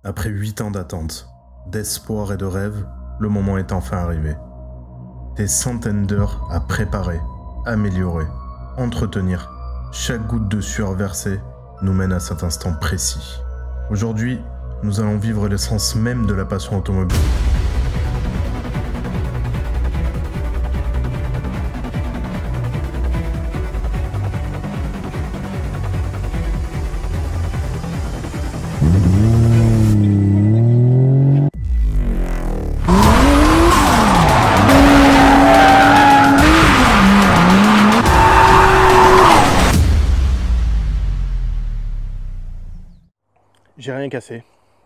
Après 8 ans d'attente, d'espoir et de rêve, le moment est enfin arrivé. Des centaines d'heures à préparer, améliorer, entretenir. Chaque goutte de sueur versée nous mène à cet instant précis. Aujourd'hui, nous allons vivre l'essence même de la passion automobile. J'ai rien cassé.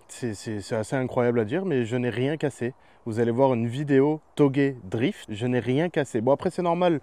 C'est assez incroyable à dire, mais je n'ai rien cassé. Vous allez voir une vidéo Togé Drift, je n'ai rien cassé. Bon, après, c'est normal.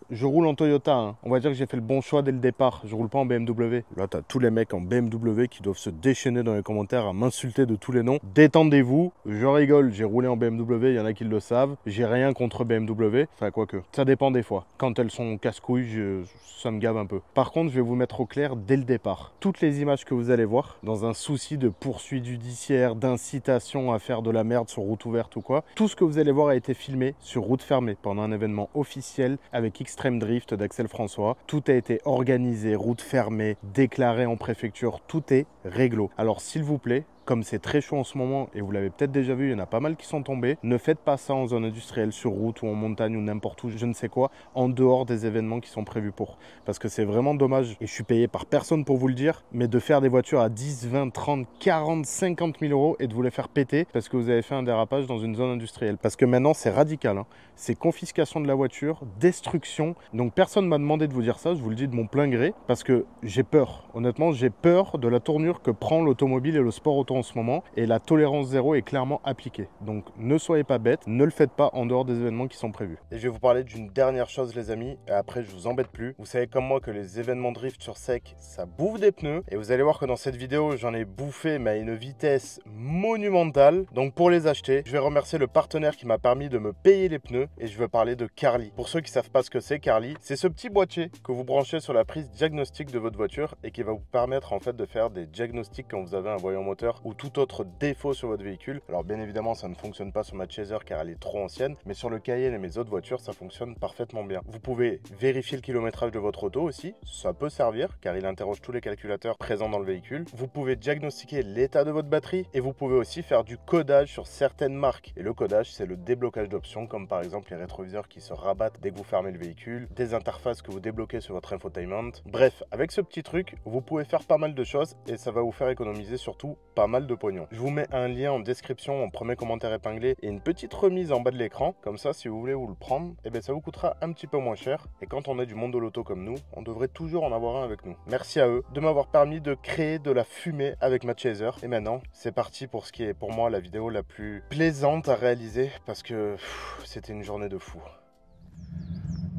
Je roule en Toyota, hein. On va dire que j'ai fait le bon choix dès le départ. Je roule pas en BMW. Là, tu as tous les mecs en BMW qui doivent se déchaîner dans les commentaires à m'insulter de tous les noms. Détendez-vous, je rigole, j'ai roulé en BMW, il y en a qui le savent. J'ai rien contre BMW, enfin quoique. Ça dépend des fois. Quand elles sont casse-couilles, ça me gave un peu. Par contre, je vais vous mettre au clair dès le départ. Toutes les images que vous allez voir, dans un souci de poursuite judiciaire, d'incitation à faire de la merde sur route ouverte ou quoi, tout ce que vous allez voir a été filmé sur route fermée pendant un événement officiel avec Extreme Drift d'Axel François. Tout a été organisé, route fermée, déclaré en préfecture, tout est réglo. Alors s'il vous plaît, comme c'est très chaud en ce moment, et vous l'avez peut-être déjà vu, il y en a pas mal qui sont tombés, ne faites pas ça en zone industrielle, sur route ou en montagne ou n'importe où, je ne sais quoi, en dehors des événements qui sont prévus pour. Parce que c'est vraiment dommage, et je suis payé par personne pour vous le dire, mais de faire des voitures à 10, 20, 30, 40, 50 000 euros et de vous les faire péter parce que vous avez fait un dérapage dans une zone industrielle. Parce que maintenant, c'est radical, hein. C'est confiscation de la voiture, destruction. Donc personne ne m'a demandé de vous dire ça, je vous le dis de mon plein gré, parce que j'ai peur. Honnêtement, j'ai peur de la tournure que prend l'automobile et le sport auto en ce moment, et la tolérance zéro est clairement appliquée. Donc ne soyez pas bêtes, ne le faites pas en dehors des événements qui sont prévus. Et je vais vous parler d'une dernière chose les amis, et après je vous embête plus. Vous savez comme moi que les événements drift sur sec, ça bouffe des pneus, et vous allez voir que dans cette vidéo, j'en ai bouffé mais à une vitesse monumentale. Donc pour les acheter, je vais remercier le partenaire qui m'a permis de me payer les pneus, et je veux parler de Carly. Pour ceux qui savent pas ce que c'est, Carly, c'est ce petit boîtier que vous branchez sur la prise diagnostic de votre voiture et qui va vous permettre en fait de faire des diagnostics quand vous avez un voyant moteur ou tout autre défaut sur votre véhicule. Alors bien évidemment ça ne fonctionne pas sur ma Chaser car elle est trop ancienne, mais sur le Cayenne et mes autres voitures ça fonctionne parfaitement bien. Vous pouvez vérifier le kilométrage de votre auto aussi, ça peut servir car il interroge tous les calculateurs présents dans le véhicule. Vous pouvez diagnostiquer l'état de votre batterie et vous pouvez aussi faire du codage sur certaines marques. Et le codage c'est le déblocage d'options comme par exemple les rétroviseurs qui se rabattent dès que vous fermez le véhicule, des interfaces que vous débloquez sur votre infotainment. Bref, avec ce petit truc, vous pouvez faire pas mal de choses et ça va vous faire économiser surtout pas mal de pognon. Je vous mets un lien en description, en premier commentaire épinglé et une petite remise en bas de l'écran. Comme ça, si vous voulez vous le prendre, eh bien, ça vous coûtera un petit peu moins cher. Et quand on est du monde de l'auto comme nous, on devrait toujours en avoir un avec nous. Merci à eux de m'avoir permis de créer de la fumée avec ma Chaser. Et maintenant, c'est parti pour ce qui est pour moi la vidéo la plus plaisante à réaliser parce que c'était une journée de fou.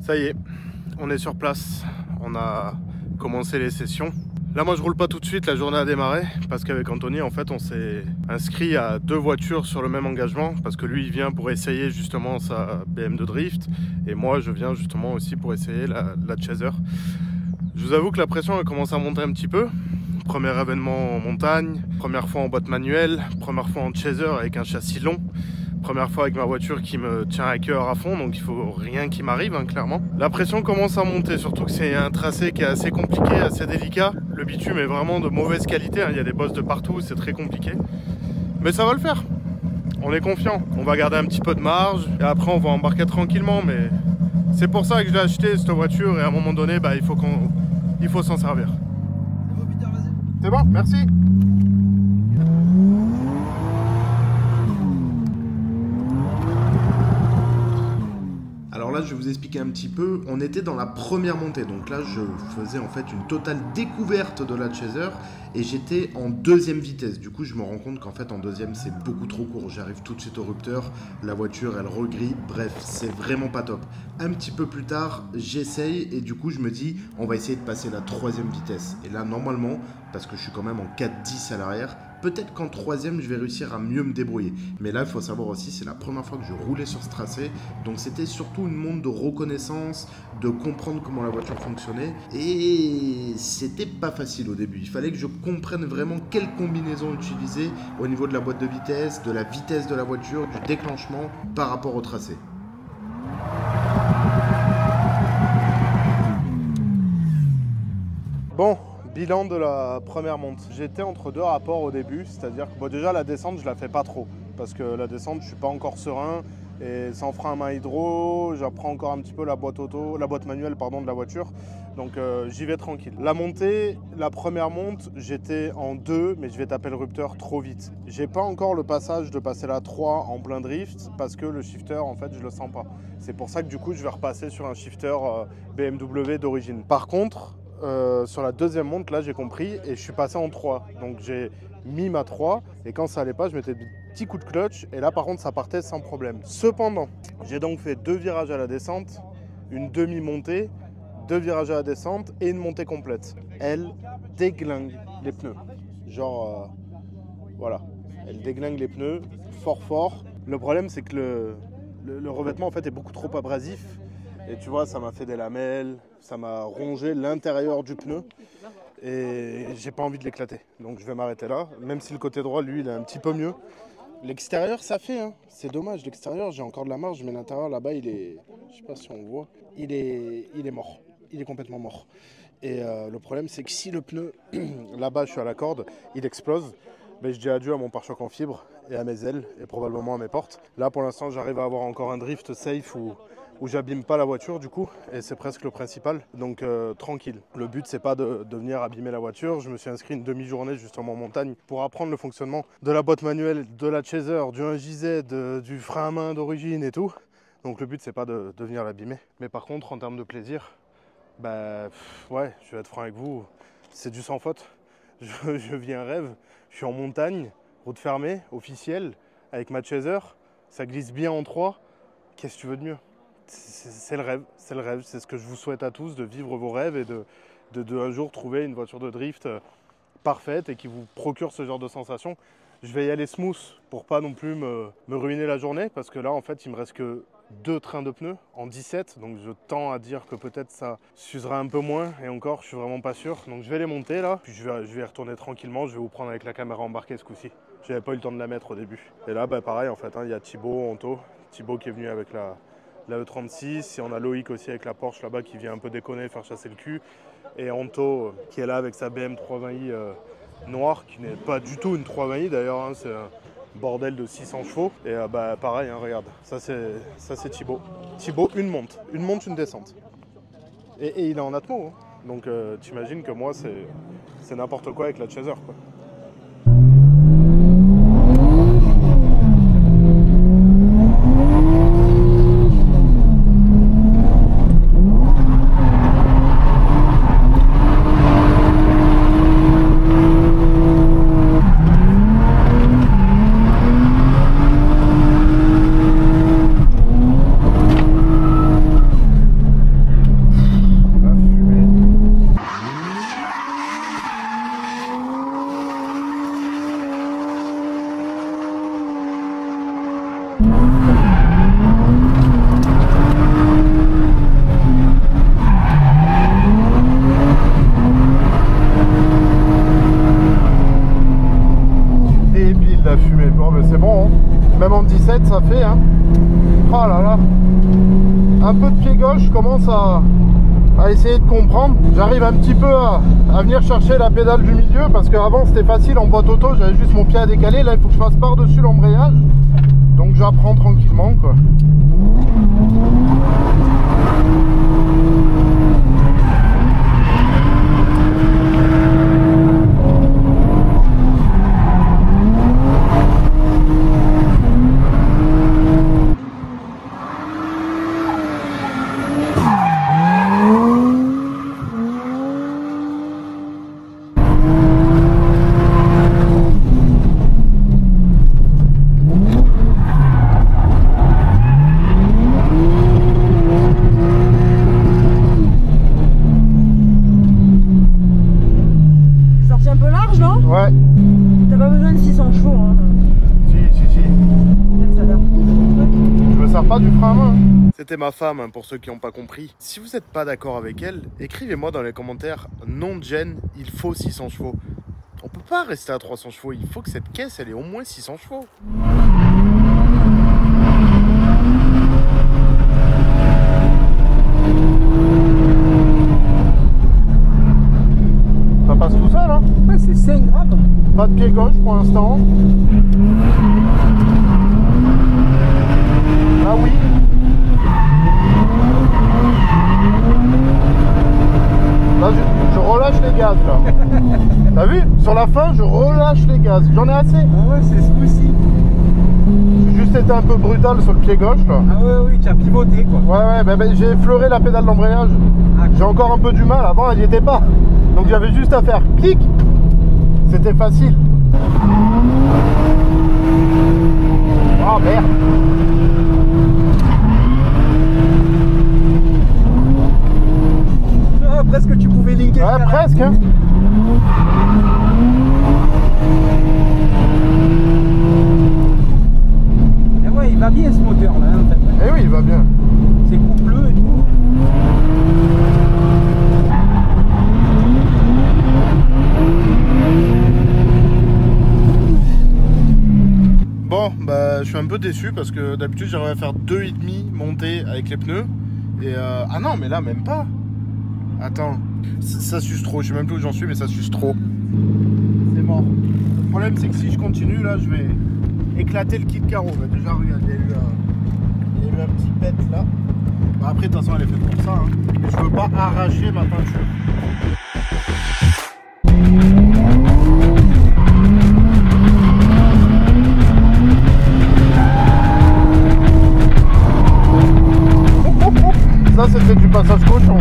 Ça y est, on est sur place, on a commencé les sessions. Là moi je roule pas tout de suite, la journée a démarré parce qu'avec Anthony en fait on s'est inscrit à 2 voitures sur le même engagement parce que lui il vient pour essayer justement sa BM de drift et moi je viens justement aussi pour essayer la Chaser. Je vous avoue que la pression elle commence à monter un petit peu. Premier événement en montagne, première fois en boîte manuelle, première fois en Chaser avec un châssis long. Première fois avec ma voiture qui me tient à cœur à fond, donc il faut rien qui m'arrive, hein, clairement. La pression commence à monter, surtout que c'est un tracé qui est assez compliqué, assez délicat. Le bitume est vraiment de mauvaise qualité, hein, il y a des bosses de partout, c'est très compliqué. Mais ça va le faire, on est confiant. On va garder un petit peu de marge, et après on va embarquer tranquillement, mais c'est pour ça que je l'ai acheté cette voiture, et à un moment donné, bah, il faut s'en servir. C'est bon, merci. Alors là, je vais vous expliquer un petit peu. On était dans la première montée. Donc là, je faisais en fait une totale découverte de la Chaser et j'étais en 2e vitesse. Du coup, je me rends compte qu'en fait, en 2e, c'est beaucoup trop court. J'arrive tout de suite au rupteur. La voiture, elle regrille. Bref, c'est vraiment pas top. Un petit peu plus tard, j'essaye et du coup, je me dis, on va essayer de passer la 3e vitesse. Et là, normalement, parce que je suis quand même en 4-10 à l'arrière, Peut-être qu'en troisième, je vais réussir à mieux me débrouiller. Mais là, il faut savoir aussi, c'est la première fois que je roulais sur ce tracé. Donc c'était surtout une montre de reconnaissance, de comprendre comment la voiture fonctionnait. Et c'était pas facile au début. Il fallait que je comprenne vraiment quelle combinaison utiliser au niveau de la boîte de vitesse, de la vitesse de la voiture, du déclenchement par rapport au tracé. Bon, bilan de la première monte. J'étais entre deux rapports au début, c'est-à-dire que déjà la descente je la fais pas trop parce que la descente je suis pas encore serein et sans frein à main hydro, j'apprends encore un petit peu la boîte manuelle de la voiture, donc j'y vais tranquille. La montée, la première monte, j'étais en 2 mais je vais taper le rupteur trop vite. J'ai pas encore le passage de passer la 3 en plein drift parce que le shifter en fait je le sens pas. C'est pour ça que du coup je vais repasser sur un shifter BMW d'origine. Par contre, sur la deuxième monte, là j'ai compris et je suis passé en 3. Donc j'ai mis ma 3 et quand ça allait pas, je mettais des petits coups de clutch et là par contre ça partait sans problème. Cependant, j'ai donc fait 2 virages à la descente, une demi-montée, 2 virages à la descente et une montée complète. Elle déglingue les pneus. Genre, voilà, elle déglingue les pneus fort. Le problème c'est que le revêtement en fait est beaucoup trop abrasif. Et tu vois, ça m'a fait des lamelles, ça m'a rongé l'intérieur du pneu et j'ai pas envie de l'éclater. Donc je vais m'arrêter là, même si le côté droit, lui, il est un petit peu mieux. L'extérieur, ça fait, hein. C'est dommage, l'extérieur, j'ai encore de la marge, mais l'intérieur, là-bas, il est, je sais pas si on voit, il est mort. Il est complètement mort. Et le problème, c'est que si le pneu, là-bas, je suis à la corde, il explose, ben, je dis adieu à mon pare-choc en fibre et à mes ailes et probablement à mes portes. Là, pour l'instant, j'arrive à avoir encore un drift safe où j'abîme pas la voiture du coup, et c'est presque le principal, donc tranquille. Le but c'est pas de venir abîmer la voiture, je me suis inscrit une demi-journée justement en montagne pour apprendre le fonctionnement de la boîte manuelle, de la Chaser, du 1JZ, du frein à main d'origine et tout. Donc le but c'est pas de venir l'abîmer, mais par contre en termes de plaisir, bah ouais, je vais être franc avec vous, c'est du sans faute. Je vis un rêve, je suis en montagne, route fermée, officielle, avec ma Chaser, ça glisse bien en 3, qu'est-ce que tu veux de mieux? C'est le rêve, c'est ce que je vous souhaite à tous, de vivre vos rêves et de un jour trouver une voiture de drift parfaite et qui vous procure ce genre de sensation. Je vais y aller smooth pour pas non plus me ruiner la journée parce que là en fait il me reste que 2 trains de pneus en 17, donc je tends à dire que peut-être ça s'usera un peu moins et encore je suis vraiment pas sûr. Donc je vais les monter là, puis je vais y retourner tranquillement, je vais vous prendre avec la caméra embarquée ce coup-ci. J'avais pas eu le temps de la mettre au début. Et là bah pareil en fait, il y a Thibaut, Anto, Thibaut qui est venu avec la E36, et on a Loïc aussi avec la Porsche là-bas qui vient un peu déconner, faire chasser le cul, et Anto qui est là avec sa BM 320i noire, qui n'est pas du tout une 320i d'ailleurs, hein, c'est un bordel de 600 chevaux, et bah pareil, hein, regarde, ça c'est Thibaut. Thibaut, une monte, une descente. Et il est en atmo, hein. Donc t'imagines que moi c'est n'importe quoi avec la Chaser quoi. C'est bon, hein. Même en 17 ça fait hein. Oh là là, un peu de pied gauche, je commence à essayer de comprendre. J'arrive un petit peu à venir chercher la pédale du milieu parce qu'avant c'était facile en boîte auto, j'avais juste mon pied à décaler. Là il faut que je fasse par dessus l'embrayage, donc j'apprends tranquillement quoi. du frein à main. C'était ma femme, hein, pour ceux qui n'ont pas compris. Si vous n'êtes pas d'accord avec elle, écrivez-moi dans les commentaires. Non de gêne, il faut 600 chevaux. On peut pas rester à 300 chevaux. Il faut que cette caisse, elle ait au moins 600 chevaux. Ça passe tout seul, hein? Ouais, c'est 5 grammes. Pas de pied gauche pour l'instant. Ah oui. Là, je relâche les gaz, là. T'as vu? Sur la fin, je relâche les gaz. J'en ai assez. Ah ouais, c'est ce coup-ci. J'ai juste été un peu brutal sur le pied gauche, là. Ah ouais, oui, tu as pivoté, quoi. Ouais, j'ai effleuré la pédale d'embrayage. Ah, J'ai encore un peu du mal. Avant, elle n'y était pas. Donc, j'avais juste à faire clic. C'était facile. Oh, merde. ah, presque tu pouvais linker. Ouais, presque, hein. Et ouais, il va bien ce moteur là, en fait. Eh oui, il va bien. C'est coupleux et tout. Bon, bah je suis un peu déçu parce que d'habitude j'arrive à faire 2,5 montées avec les pneus. Et ah non, mais là même pas. Attends, ça suce trop, je sais même plus où j'en suis, mais ça suce trop. C'est mort. Le problème c'est que si je continue là, je vais éclater le kit carreau. Bah, déjà regarde, il y a eu un petit pet là. Bah, après de toute façon elle est faite pour ça, hein. Mais je veux pas arracher ma peinture. Ça c'était du passage cochon.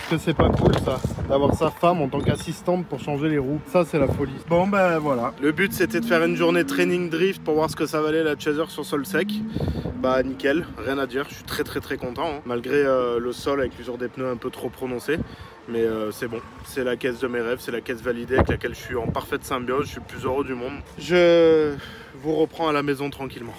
Que c'est pas cool ça, d'avoir sa femme en tant qu'assistante pour changer les roues. Ça c'est la folie. Bon ben voilà. Le but c'était de faire une journée training drift pour voir ce que ça valait la Chaser sur sol sec. Bah nickel, rien à dire, je suis très content, hein. Malgré le sol avec l'usure des pneus un peu trop prononcé. Mais c'est bon, c'est la caisse de mes rêves, c'est la caisse validée avec laquelle je suis en parfaite symbiose, je suis le plus heureux du monde. Je vous reprends à la maison tranquillement.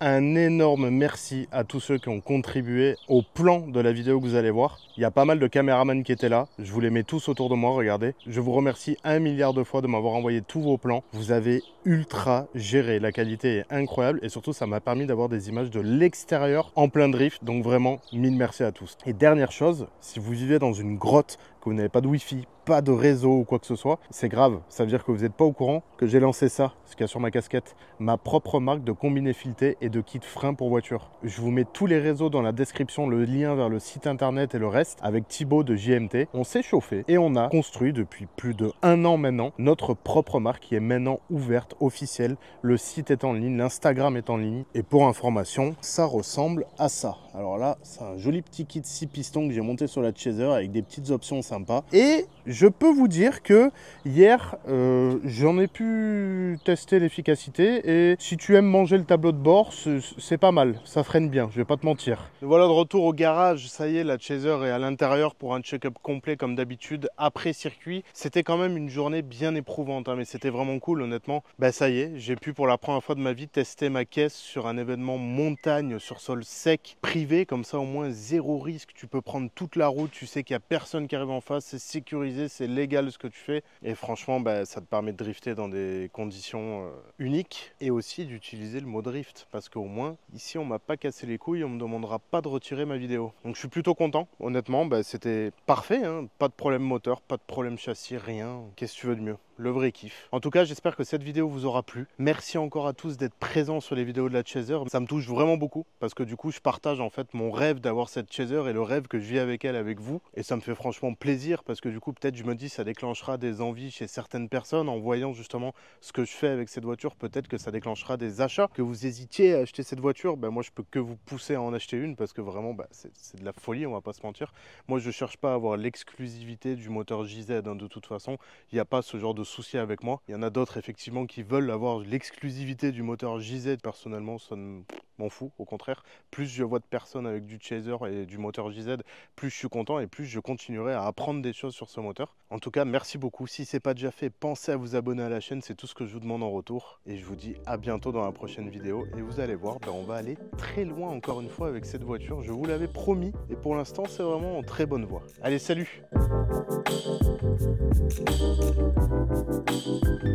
Un énorme merci à tous ceux qui ont contribué au plan de la vidéo que vous allez voir. Il y a pas mal de caméramans qui étaient là. Je vous les mets tous autour de moi, regardez. Je vous remercie 1 milliard de fois de m'avoir envoyé tous vos plans. Vous avez ultra géré. La qualité est incroyable et surtout, ça m'a permis d'avoir des images de l'extérieur en plein drift. Donc vraiment, mille merci à tous. Et dernière chose, si vous vivez dans une grotte, que vous n'avez pas de wifi, pas de réseau ou quoi que ce soit, c'est grave. Ça veut dire que vous n'êtes pas au courant que j'ai lancé ça, ce qu'il y a sur ma casquette, ma propre marque de combiné fileté et de kit frein pour voiture. Je vous mets tous les réseaux dans la description, le lien vers le site internet et le reste, avec Thibaut de JMT. On s'est chauffé et on a construit depuis plus de 1 an maintenant notre propre marque qui est maintenant ouverte, officielle. Le site est en ligne, l'Instagram est en ligne. Et pour information, ça ressemble à ça. Alors là, c'est un joli petit kit 6 pistons que j'ai monté sur la Chaser avec des petites options sympas. Et Je peux vous dire que hier, j'en ai pu tester l'efficacité et si tu aimes manger le tableau de bord, c'est pas mal, ça freine bien, je vais pas te mentir. Voilà de retour au garage, ça y est, la Chaser est à l'intérieur pour un check-up complet comme d'habitude après circuit. C'était quand même une journée bien éprouvante, hein, mais c'était vraiment cool honnêtement. Bah ça y est, j'ai pu pour la première fois de ma vie tester ma caisse sur un événement montagne sur sol sec, privé, comme ça au moins zéro risque, tu peux prendre toute la route, tu sais qu'il n'y a personne qui arrive en face, c'est sécurisé, c'est légal ce que tu fais et franchement bah, ça te permet de drifter dans des conditions uniques et aussi d'utiliser le mode drift parce qu'au moins ici on m'a pas cassé les couilles, on me demandera pas de retirer ma vidéo. Donc je suis plutôt content, honnêtement bah, c'était parfait, hein. Pas de problème moteur, pas de problème châssis, rien. Qu'est-ce que tu veux de mieux? Le vrai kiff. En tout cas, j'espère que cette vidéo vous aura plu. Merci encore à tous d'être présents sur les vidéos de la Chaser. Ça me touche vraiment beaucoup parce que du coup, je partage en fait mon rêve d'avoir cette Chaser et le rêve que je vis avec elle, avec vous. Et ça me fait franchement plaisir parce que du coup, peut-être je me dis ça déclenchera des envies chez certaines personnes en voyant justement ce que je fais avec cette voiture. Peut-être que ça déclenchera des achats. Que vous hésitiez à acheter cette voiture, ben moi je peux que vous pousser à en acheter une parce que vraiment, ben, c'est de la folie, on va pas se mentir. Moi, je cherche pas à avoir l'exclusivité du moteur JZ, hein, de toute façon. Il n'y a pas ce genre de souci avec moi. Il y en a d'autres effectivement qui veulent avoir l'exclusivité du moteur JZ. Personnellement, ça m'en fout. Au contraire, plus je vois de personnes avec du Chaser et du moteur JZ, plus je suis content et plus je continuerai à apprendre des choses sur ce moteur. En tout cas, merci beaucoup. Si ce n'est pas déjà fait, pensez à vous abonner à la chaîne. C'est tout ce que je vous demande en retour. Et je vous dis à bientôt dans la prochaine vidéo. Et vous allez voir, ben, on va aller très loin encore une fois avec cette voiture. Je vous l'avais promis. Et pour l'instant, c'est vraiment en très bonne voie. Allez, salut! Thank you.